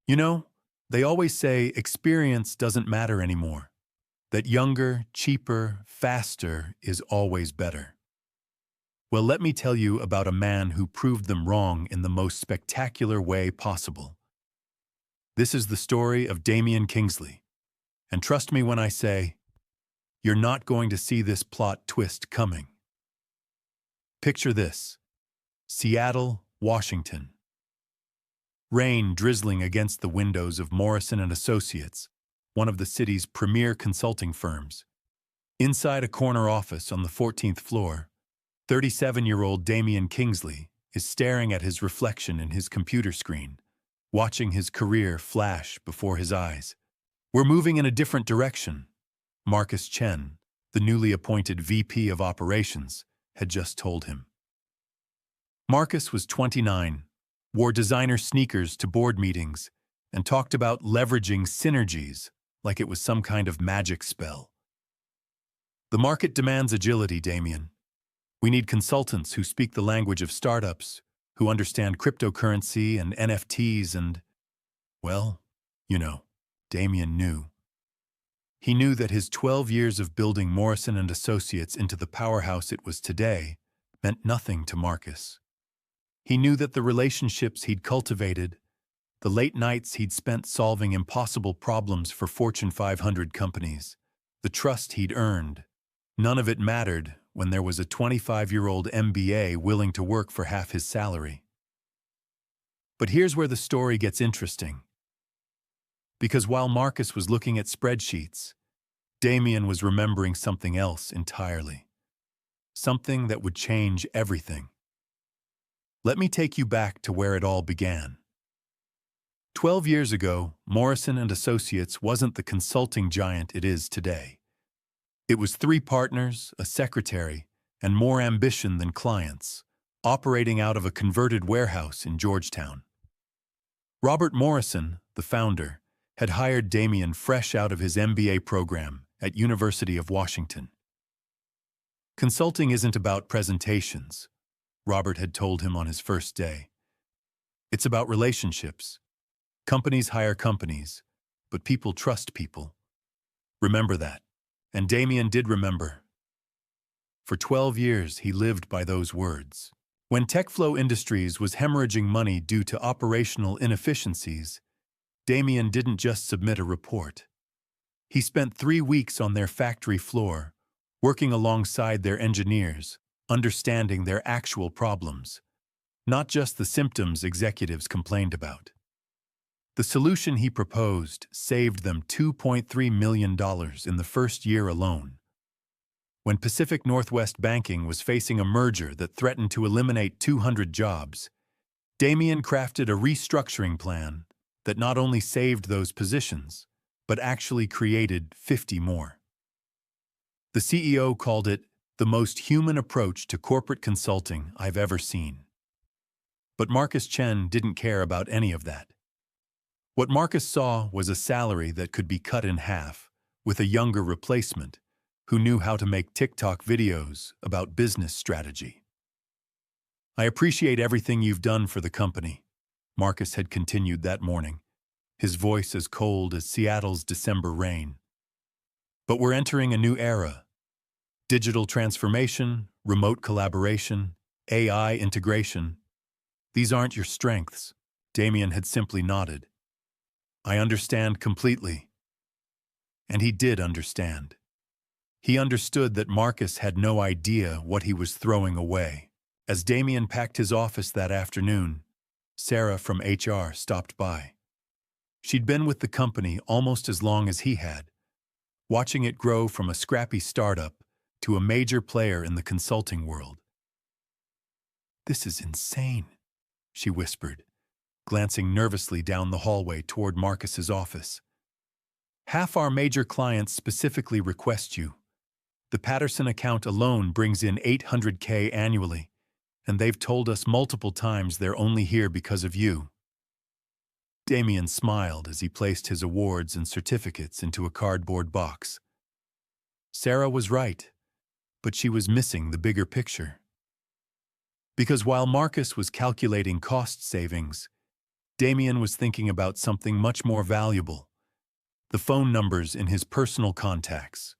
You know, they always say experience doesn't matter anymore, that younger, cheaper, faster is always better. Well, let me tell you about a man who proved them wrong in the most spectacular way possible. This is the story of Damian Kingsley. And trust me when I say, you're not going to see this plot twist coming. Picture this: Seattle, Washington. Rain drizzling against the windows of Morrison and Associates, one of the city's premier consulting firms. Inside a corner office on the 14th floor, 37-year-old Damian Kingsley is staring at his reflection in his computer screen, watching his career flash before his eyes. "We're moving in a different direction," Marcus Chen, the newly appointed VP of Operations, had just told him. Marcus was 29, wore designer sneakers to board meetings, and talked about leveraging synergies like it was some kind of magic spell. "The market demands agility, Damian. We need consultants who speak the language of startups, who understand cryptocurrency and NFTs and, well, you know, Damian knew. He knew that his 12 years of building Morrison and Associates into the powerhouse it was today meant nothing to Marcus. He knew that the relationships he'd cultivated, the late nights he'd spent solving impossible problems for Fortune 500 companies, the trust he'd earned, none of it mattered when there was a 25-year-old MBA willing to work for half his salary. But here's where the story gets interesting. Because while Marcus was looking at spreadsheets, Damian was remembering something else entirely. Something that would change everything. Let me take you back to where it all began. 12 years ago, Morrison and Associates wasn't the consulting giant it is today. It was 3 partners, a secretary, and more ambition than clients, operating out of a converted warehouse in Georgetown. Robert Morrison, the founder, had hired Damian fresh out of his MBA program at University of Washington. "Consulting isn't about presentations," Robert had told him on his first day. "It's about relationships. Companies hire companies, but people trust people. Remember that." And Damian did remember. For 12 years, he lived by those words. When TechFlow Industries was hemorrhaging money due to operational inefficiencies, Damian didn't just submit a report. He spent 3 weeks on their factory floor, working alongside their engineers, understanding their actual problems, not just the symptoms executives complained about. The solution he proposed saved them $2.3 million in the first year alone. When Pacific Northwest Banking was facing a merger that threatened to eliminate 200 jobs, Damian crafted a restructuring plan that not only saved those positions, but actually created 50 more. The CEO called it the most human approach to corporate consulting I've ever seen. But Marcus Chen didn't care about any of that. What Marcus saw was a salary that could be cut in half, with a younger replacement who knew how to make TikTok videos about business strategy. "I appreciate everything you've done for the company," Marcus had continued that morning, his voice as cold as Seattle's December rain. "But we're entering a new era. Digital transformation, remote collaboration, AI integration. These aren't your strengths." Damian had simply nodded. "I understand completely." And he did understand. He understood that Marcus had no idea what he was throwing away. As Damian packed his office that afternoon, Sarah from HR stopped by. She'd been with the company almost as long as he had, watching it grow from a scrappy startup to a major player in the consulting world. "This is insane," she whispered, glancing nervously down the hallway toward Marcus's office. "Half our major clients specifically request you. The Patterson account alone brings in $800K annually, and they've told us multiple times they're only here because of you." Damian smiled as he placed his awards and certificates into a cardboard box. Sarah was right, but she was missing the bigger picture. Because while Marcus was calculating cost savings, Damian was thinking about something much more valuable: the phone numbers in his personal contacts,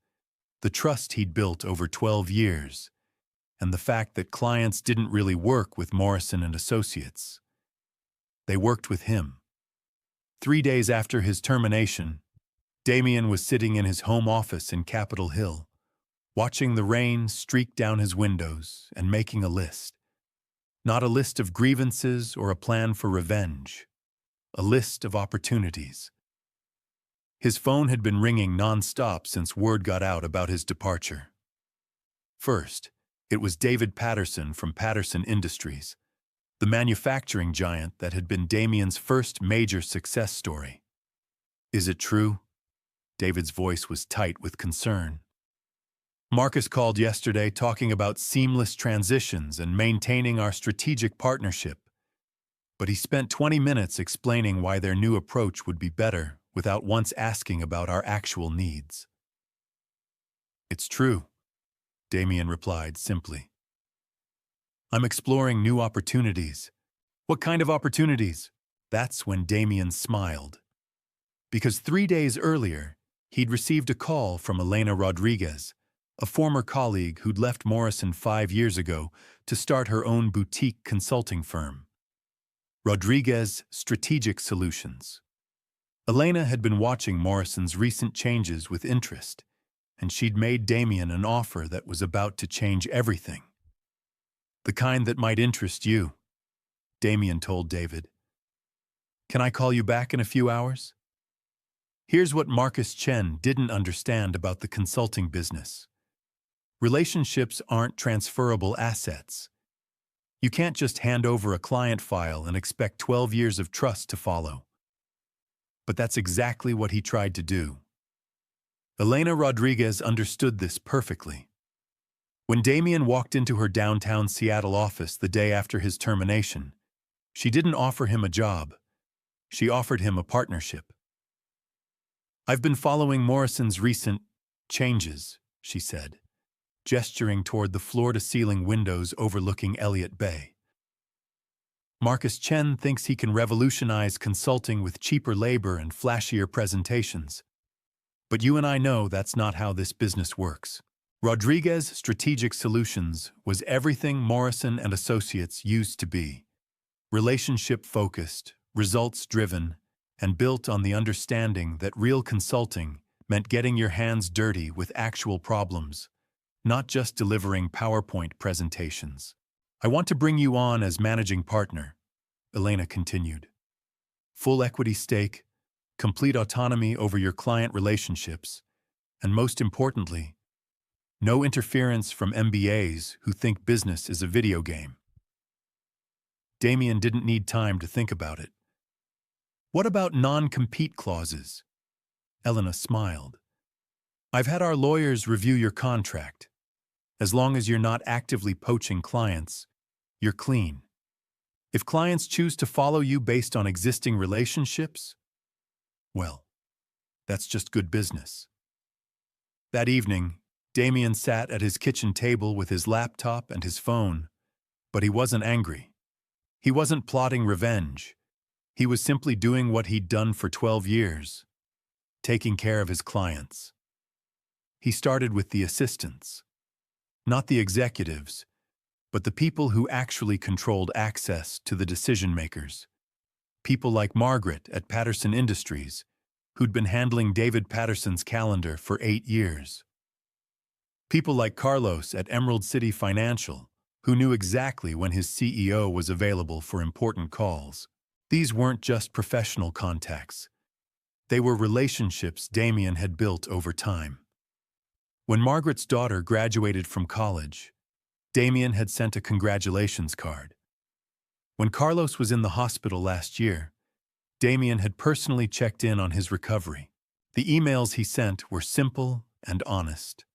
the trust he'd built over 12 years, and the fact that clients didn't really work with Morrison and Associates. They worked with him. 3 days after his termination, Damian was sitting in his home office in Capitol Hill, watching the rain streak down his windows and making a list. Not a list of grievances or a plan for revenge, a list of opportunities. His phone had been ringing non-stop since word got out about his departure. First, it was David Patterson from Patterson Industries, the manufacturing giant that had been Damian's first major success story. "Is it true?" David's voice was tight with concern. "Marcus called yesterday talking about seamless transitions and maintaining our strategic partnership, but he spent 20 minutes explaining why their new approach would be better without once asking about our actual needs." "It's true," Damian replied simply. "I'm exploring new opportunities." "What kind of opportunities?" That's when Damian smiled. Because 3 days earlier, he'd received a call from Elena Rodriguez, a former colleague who'd left Morrison 5 years ago to start her own boutique consulting firm, Rodriguez Strategic Solutions. Elena had been watching Morrison's recent changes with interest, and she'd made Damian an offer that was about to change everything. "The kind that might interest you," Damian told David. "Can I call you back in a few hours?" Here's what Marcus Chen didn't understand about the consulting business. Relationships aren't transferable assets. You can't just hand over a client file and expect 12 years of trust to follow. But that's exactly what he tried to do. Elena Rodriguez understood this perfectly. When Damian walked into her downtown Seattle office the day after his termination, she didn't offer him a job. She offered him a partnership. "I've been following Morrison's recent changes," she said, gesturing toward the floor-to-ceiling windows overlooking Elliott Bay. "Marcus Chen thinks he can revolutionize consulting with cheaper labor and flashier presentations. But you and I know that's not how this business works." Rodriguez Strategic Solutions was everything Morrison and Associates used to be: relationship-focused, results-driven, and built on the understanding that real consulting meant getting your hands dirty with actual problems, not just delivering PowerPoint presentations. "I want to bring you on as managing partner," Elena continued. "Full equity stake, complete autonomy over your client relationships, and most importantly, no interference from MBAs who think business is a video game." Damian didn't need time to think about it. "What about non-compete clauses?" Elena smiled. "I've had our lawyers review your contract. As long as you're not actively poaching clients, you're clean. If clients choose to follow you based on existing relationships, well, that's just good business." That evening, Damian sat at his kitchen table with his laptop and his phone, but he wasn't angry. He wasn't plotting revenge. He was simply doing what he'd done for 12 years, taking care of his clients. He started with the assistants, not the executives, but the people who actually controlled access to the decision-makers. People like Margaret at Patterson Industries, who'd been handling David Patterson's calendar for 8 years. People like Carlos at Emerald City Financial, who knew exactly when his CEO was available for important calls. These weren't just professional contacts. They were relationships Damian had built over time. When Margaret's daughter graduated from college, Damian had sent a congratulations card. When Carlos was in the hospital last year, Damian had personally checked in on his recovery. The emails he sent were simple and honest.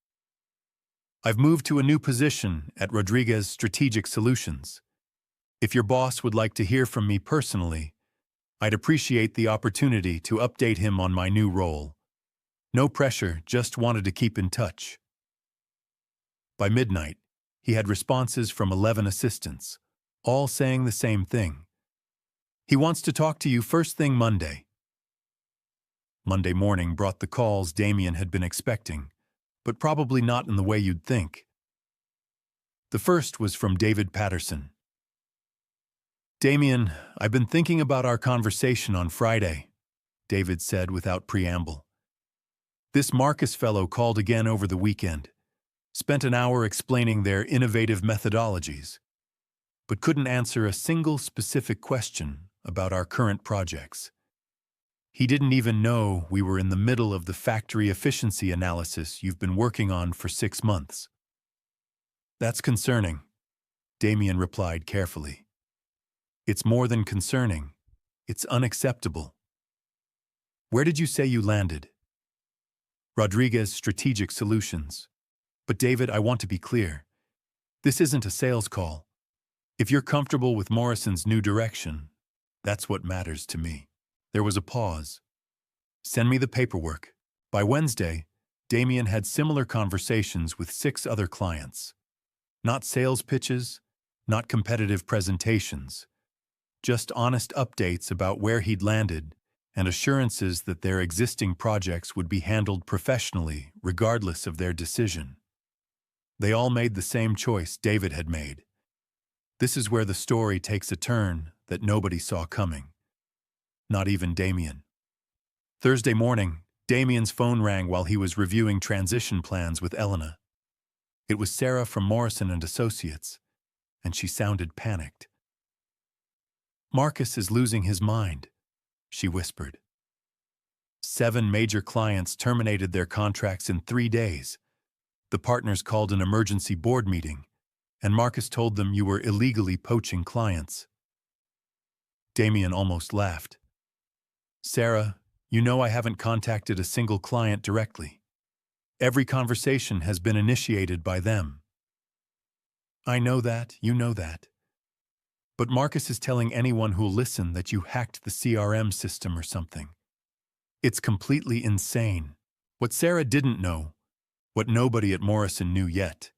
"I've moved to a new position at Rodriguez Strategic Solutions. If your boss would like to hear from me personally, I'd appreciate the opportunity to update him on my new role. No pressure, just wanted to keep in touch." By midnight, he had responses from 11 assistants, all saying the same thing. He wants to talk to you first thing Monday. Monday morning brought the calls Damian had been expecting, but probably not in the way you'd think. The first was from David Patterson. "Damian, I've been thinking about our conversation on Friday," David said without preamble. "This Marcus fellow called again over the weekend, spent an hour explaining their innovative methodologies, but couldn't answer a single specific question about our current projects. He didn't even know we were in the middle of the factory efficiency analysis you've been working on for 6 months." "That's concerning," Damian replied carefully. "It's more than concerning. It's unacceptable." "Where did you say you landed?" "Rodriguez Strategic Solutions. But David, I want to be clear. This isn't a sales call. If you're comfortable with Morrison's new direction, that's what matters to me." There was a pause. "Send me the paperwork." By Wednesday, Damian had similar conversations with 6 other clients. Not sales pitches, not competitive presentations, just honest updates about where he'd landed and assurances that their existing projects would be handled professionally regardless of their decision. They all made the same choice David had made. This is where the story takes a turn that nobody saw coming. Not even Damian. Thursday morning, Damian's phone rang while he was reviewing transition plans with Elena. It was Sarah from Morrison & Associates, and she sounded panicked. "Marcus is losing his mind," she whispered. 7 major clients terminated their contracts in 3 days. The partners called an emergency board meeting, and Marcus told them you were illegally poaching clients. Damian almost laughed. "Sarah, you know I haven't contacted a single client directly. Every conversation has been initiated by them." "I know that, you know that. But Marcus is telling anyone who'll listen that you hacked the CRM system or something. It's completely insane." What Sarah didn't know, what nobody at Morrison knew yet,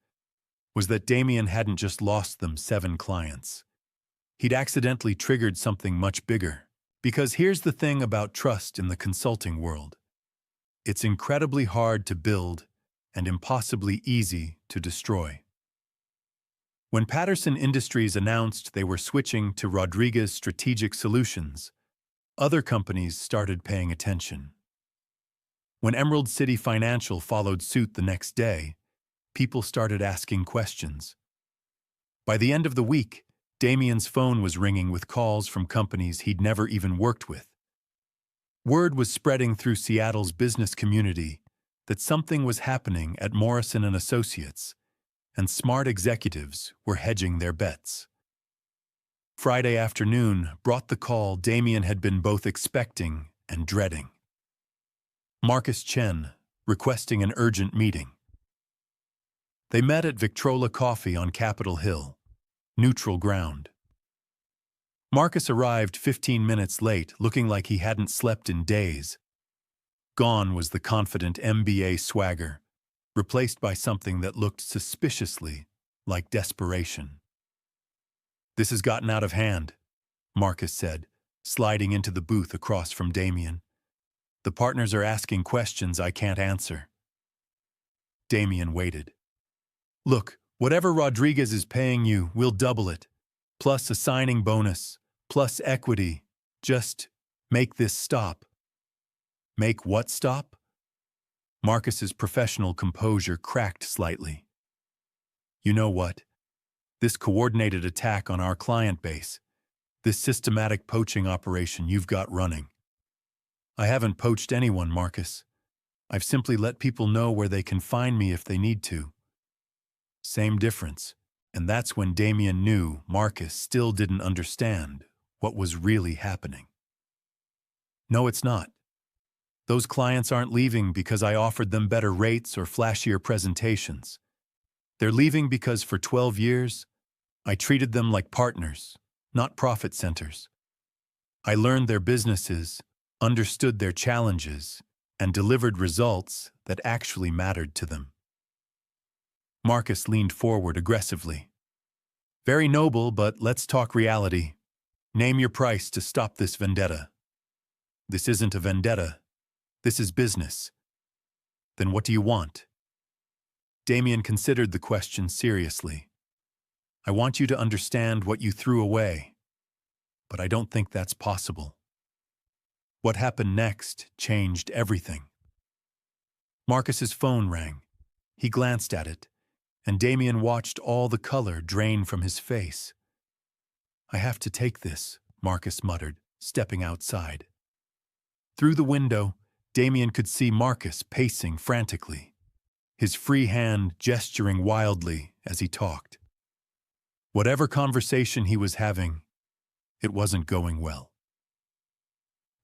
was that Damian hadn't just lost them 7 clients. He'd accidentally triggered something much bigger. Because here's the thing about trust in the consulting world. It's incredibly hard to build and impossibly easy to destroy. When Patterson Industries announced they were switching to Rodriguez Strategic Solutions, other companies started paying attention. When Emerald City Financial followed suit the next day, people started asking questions. By the end of the week, Damian's phone was ringing with calls from companies he'd never even worked with. Word was spreading through Seattle's business community that something was happening at Morrison & Associates, and smart executives were hedging their bets. Friday afternoon brought the call Damian had been both expecting and dreading. Marcus Chen, requesting an urgent meeting. They met at Victrola Coffee on Capitol Hill, neutral ground. Marcus arrived 15 minutes late, looking like he hadn't slept in days. Gone was the confident MBA swagger, replaced by something that looked suspiciously like desperation. "This has gotten out of hand," Marcus said, sliding into the booth across from Damian. "The partners are asking questions I can't answer." Damian waited. "Look, whatever Rodriguez is paying you, we'll double it, plus a signing bonus, plus equity. Just make this stop." "Make what stop?" Marcus's professional composure cracked slightly. "You know what? This coordinated attack on our client base, this systematic poaching operation you've got running. I haven't poached anyone, Marcus. I've simply let people know where they can find me if they need to." Same difference, and that's when Damian knew Marcus still didn't understand what was really happening. "No, it's not. Those clients aren't leaving because I offered them better rates or flashier presentations. They're leaving because for 12 years, I treated them like partners, not profit centers. I learned their businesses, understood their challenges, and delivered results that actually mattered to them." Marcus leaned forward aggressively. "Very noble, but let's talk reality. Name your price to stop this vendetta. This isn't a vendetta. This is business. Then what do you want? Damian considered the question seriously. I want you to understand what you threw away, but I don't think that's possible. What happened next changed everything. Marcus's phone rang. He glanced at it, and Damian watched all the color drain from his face. I have to take this, Marcus muttered, stepping outside. Through the window, Damian could see Marcus pacing frantically, his free hand gesturing wildly as he talked. Whatever conversation he was having, it wasn't going well.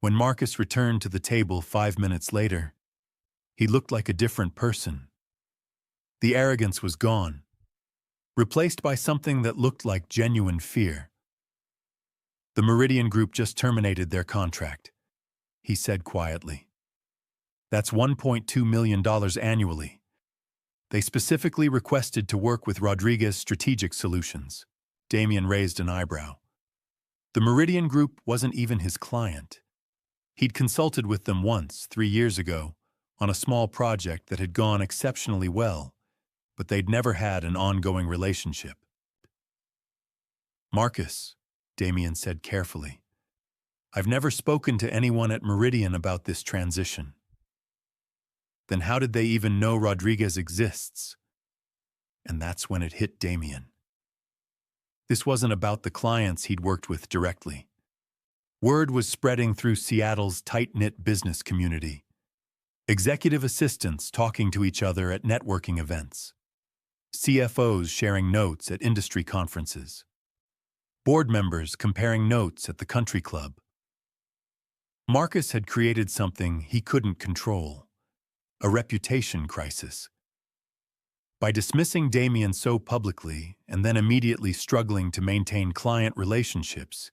When Marcus returned to the table 5 minutes later, he looked like a different person. The arrogance was gone, replaced by something that looked like genuine fear. The Meridian Group just terminated their contract, he said quietly. That's $1.2 million annually. They specifically requested to work with Rodriguez Strategic Solutions. Damian raised an eyebrow. The Meridian Group wasn't even his client. He'd consulted with them once, 3 years ago, on a small project that had gone exceptionally well, but they'd never had an ongoing relationship. Marcus, Damian said carefully, I've never spoken to anyone at Meridian about this transition. Then how did they even know Rodriguez exists? And that's when it hit Damian. This wasn't about the clients he'd worked with directly. Word was spreading through Seattle's tight-knit business community. Executive assistants talking to each other at networking events. CFOs sharing notes at industry conferences. Board members comparing notes at the country club. Marcus had created something he couldn't control. A reputation crisis. By dismissing Damian so publicly and then immediately struggling to maintain client relationships,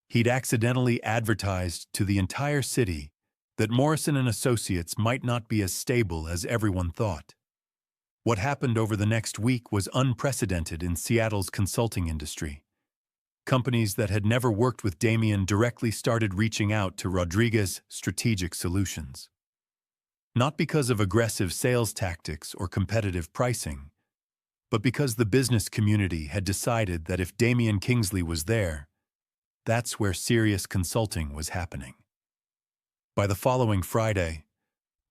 he'd accidentally advertised to the entire city that Morrison & Associates might not be as stable as everyone thought. What happened over the next week was unprecedented in Seattle's consulting industry. Companies that had never worked with Damian directly started reaching out to Rodriguez Strategic Solutions. Not because of aggressive sales tactics or competitive pricing, but because the business community had decided that if Damian Kingsley was there, that's where serious consulting was happening. By the following Friday,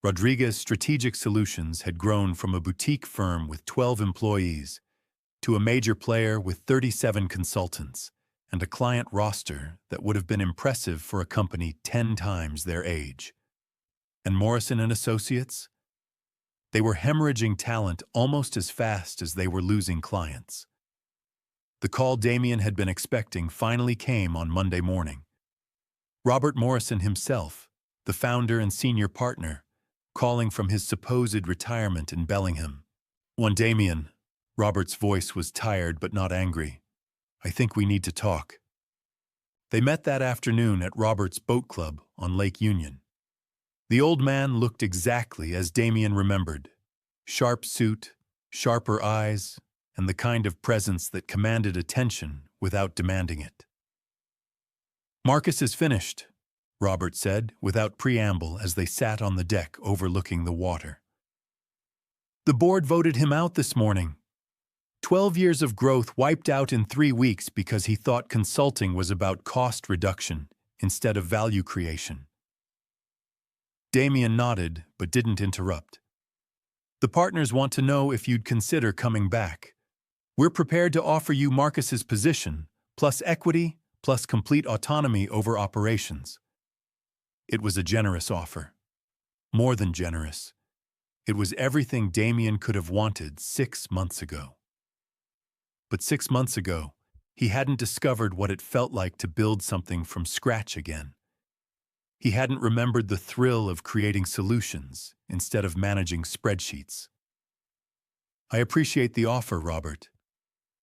Rodriguez Strategic Solutions had grown from a boutique firm with 12 employees to a major player with 37 consultants and a client roster that would have been impressive for a company 10 times their age. And Morrison & Associates? They were hemorrhaging talent almost as fast as they were losing clients. The call Damian had been expecting finally came on Monday morning. Robert Morrison himself, the founder and senior partner, calling from his supposed retirement in Bellingham. One Damian, Robert's voice was tired but not angry. I think we need to talk. They met that afternoon at Robert's boat club on Lake Union. The old man looked exactly as Damian remembered. Sharp suit, sharper eyes, and the kind of presence that commanded attention without demanding it. Marcus is finished, Robert said without preamble as they sat on the deck overlooking the water. The board voted him out this morning. 12 years of growth wiped out in 3 weeks because he thought consulting was about cost reduction instead of value creation. Damian nodded but didn't interrupt. The partners want to know if you'd consider coming back. We're prepared to offer you Marcus's position, plus equity, plus complete autonomy over operations. It was a generous offer. More than generous. It was everything Damian could have wanted 6 months ago. But 6 months ago, he hadn't discovered what it felt like to build something from scratch again. He hadn't remembered the thrill of creating solutions instead of managing spreadsheets. I appreciate the offer, Robert,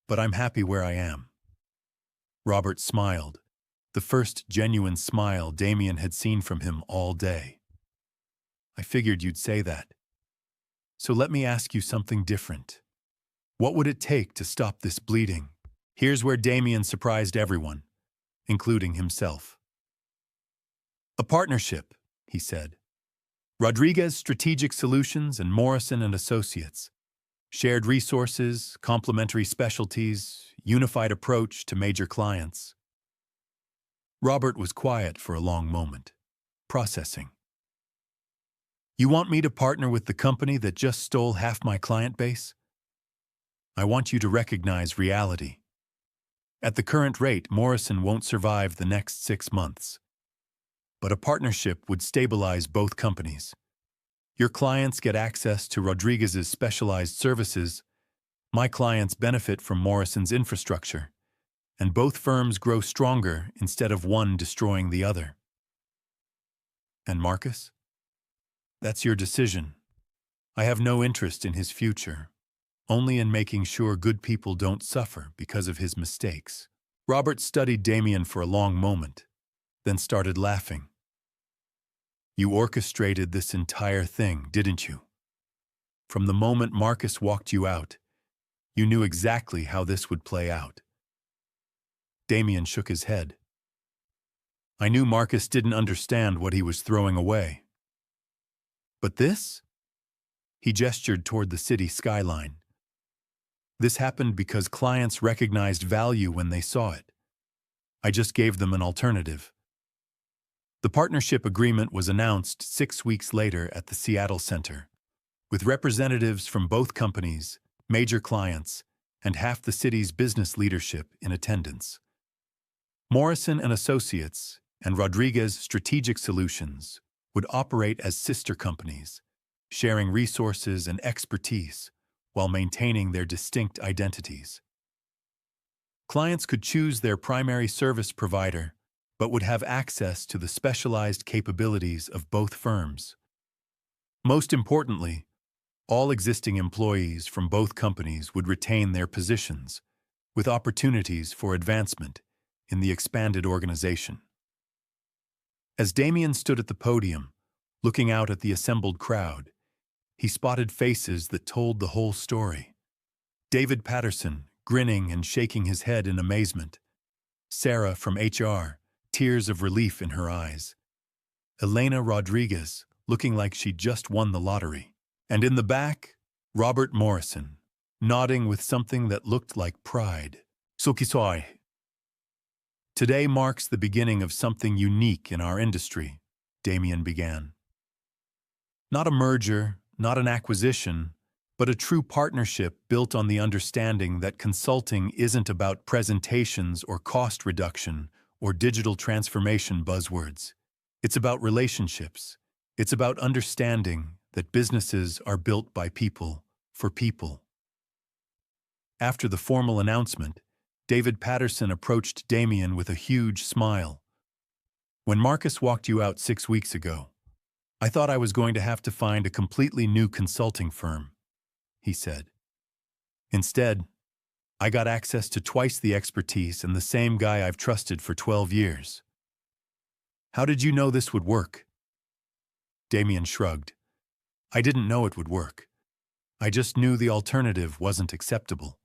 but I'm happy where I am. Robert smiled, the first genuine smile Damian had seen from him all day. I figured you'd say that. So let me ask you something different. What would it take to stop this bleeding? Here's where Damian surprised everyone. including himself. A partnership, he said. Rodriguez Strategic Solutions and Morrison and Associates. Shared resources, complementary specialties, unified approach to major clients. Robert was quiet for a long moment, processing. You want me to partner with the company that just stole half my client base? I want you to recognize reality. At the current rate, Morrison won't survive the next 6 months. But a partnership would stabilize both companies. Your clients get access to Rodriguez's specialized services. My clients benefit from Morrison's infrastructure. And both firms grow stronger instead of one destroying the other. And Marcus? That's your decision. I have no interest in his future, only in making sure good people don't suffer because of his mistakes. Robert studied Damian for a long moment, then started laughing. You orchestrated this entire thing, didn't you? From the moment Marcus walked you out, you knew exactly how this would play out. Damian shook his head. I knew Marcus didn't understand what he was throwing away. But this? He gestured toward the city skyline. This happened because clients recognized value when they saw it. I just gave them an alternative. The partnership agreement was announced 6 weeks later at the Seattle Center, with representatives from both companies, major clients, and half the city's business leadership in attendance. Morrison and Associates and Rodriguez Strategic Solutions would operate as sister companies, sharing resources and expertise while maintaining their distinct identities. Clients could choose their primary service provider, but would have access to the specialized capabilities of both firms. Most importantly, all existing employees from both companies would retain their positions, with opportunities for advancement in the expanded organization. As Damian stood at the podium, looking out at the assembled crowd, he spotted faces that told the whole story. David Patterson, grinning and shaking his head in amazement. Sarah from HR, tears of relief in her eyes. Elena Rodriguez, looking like she'd just won the lottery. And in the back, Robert Morrison, nodding with something that looked like pride. Sukisoi. Today marks the beginning of something unique in our industry, Damian began. Not a merger, not an acquisition, but a true partnership built on the understanding that consulting isn't about presentations or cost reduction or digital transformation buzzwords. It's about relationships. It's about understanding that businesses are built by people, for people. After the formal announcement, David Patterson approached Damian with a huge smile. When Marcus walked you out 6 weeks ago, I thought I was going to have to find a completely new consulting firm, he said. Instead, I got access to twice the expertise and the same guy I've trusted for 12 years. How did you know this would work? Damian shrugged. I didn't know it would work. I just knew the alternative wasn't acceptable.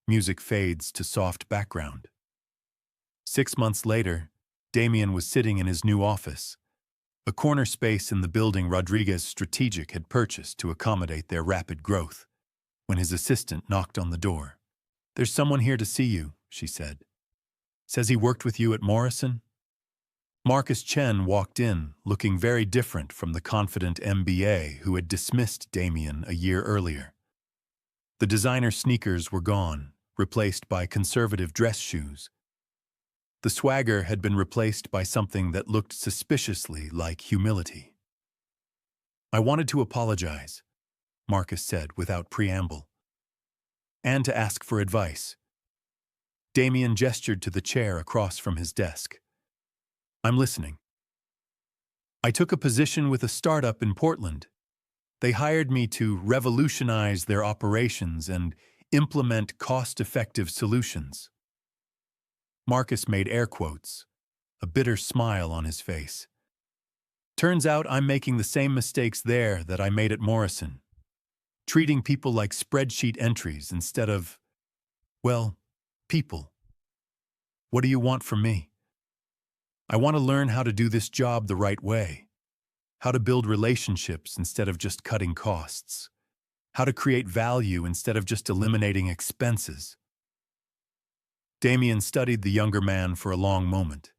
Music fades to soft background. 6 months later, Damian was sitting in his new office, a corner space in the building Rodriguez Strategic had purchased to accommodate their rapid growth, when his assistant knocked on the door. There's someone here to see you, she said. Says he worked with you at Morrison? Marcus Chen walked in, looking very different from the confident MBA who had dismissed Damian a year earlier. The designer sneakers were gone, replaced by conservative dress shoes. The swagger had been replaced by something that looked suspiciously like humility. I wanted to apologize, Marcus said without preamble, and to ask for advice. Damian gestured to the chair across from his desk. I'm listening. I took a position with a startup in Portland. They hired me to revolutionize their operations and implement cost-effective solutions. Marcus made air quotes, a bitter smile on his face. Turns out I'm making the same mistakes there that I made at Morrison, treating people like spreadsheet entries instead of, well, people. What do you want from me? I want to learn how to do this job the right way, how to build relationships instead of just cutting costs, how to create value instead of just eliminating expenses. Damian studied the younger man for a long moment.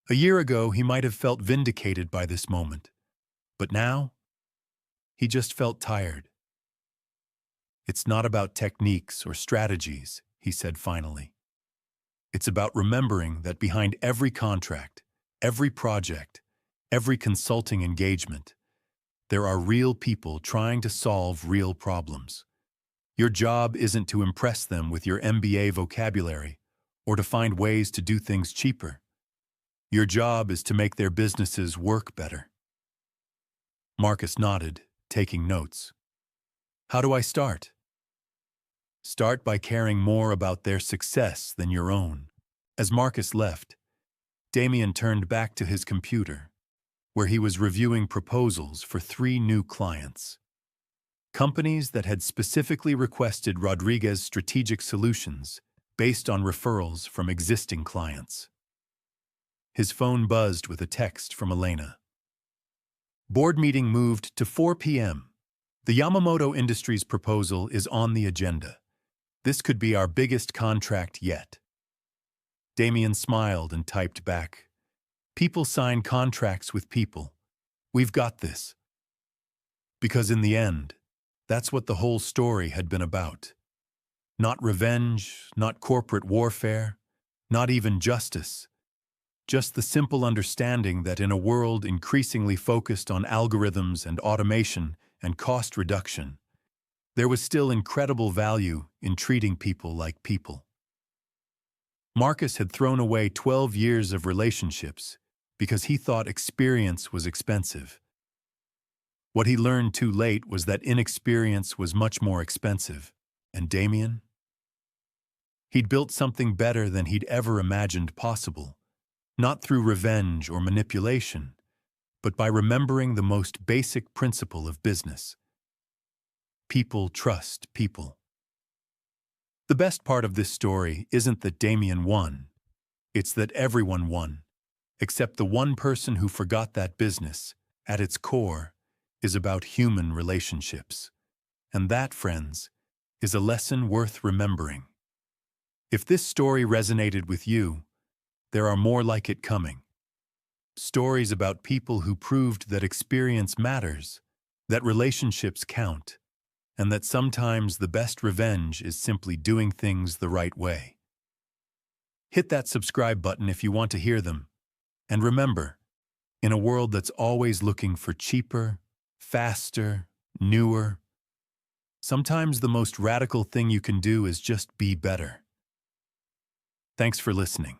A year ago, he might have felt vindicated by this moment, but now, he just felt tired. It's not about techniques or strategies, he said finally. It's about remembering that behind every contract, every project, every consulting engagement, there are real people trying to solve real problems. Your job isn't to impress them with your MBA vocabulary or to find ways to do things cheaper. Your job is to make their businesses work better. Marcus nodded, taking notes. How do I start? Start by caring more about their success than your own. As Marcus left, Damian turned back to his computer, where he was reviewing proposals for 3 new clients. Companies that had specifically requested Rodriguez's strategic solutions based on referrals from existing clients. His phone buzzed with a text from Elena. Board meeting moved to 4 p.m. The Yamamoto Industries proposal is on the agenda. This could be our biggest contract yet. Damian smiled and typed back. People sign contracts with people. We've got this. Because in the end, that's what the whole story had been about. Not revenge, not corporate warfare, not even justice. Just the simple understanding that in a world increasingly focused on algorithms and automation and cost reduction, there was still incredible value in treating people like people. Marcus had thrown away 12 years of relationships because he thought experience was expensive. What he learned too late was that inexperience was much more expensive. And Damian? He'd built something better than he'd ever imagined possible. Not through revenge or manipulation, but by remembering the most basic principle of business. People trust people. The best part of this story isn't that Damian won. It's that everyone won, except the one person who forgot that business, at its core, is about human relationships. And that, friends, is a lesson worth remembering. If this story resonated with you, there are more like it coming. Stories about people who proved that experience matters, that relationships count, and that sometimes the best revenge is simply doing things the right way. Hit that subscribe button if you want to hear them. And remember, in a world that's always looking for cheaper, faster, newer, sometimes the most radical thing you can do is just be better. Thanks for listening.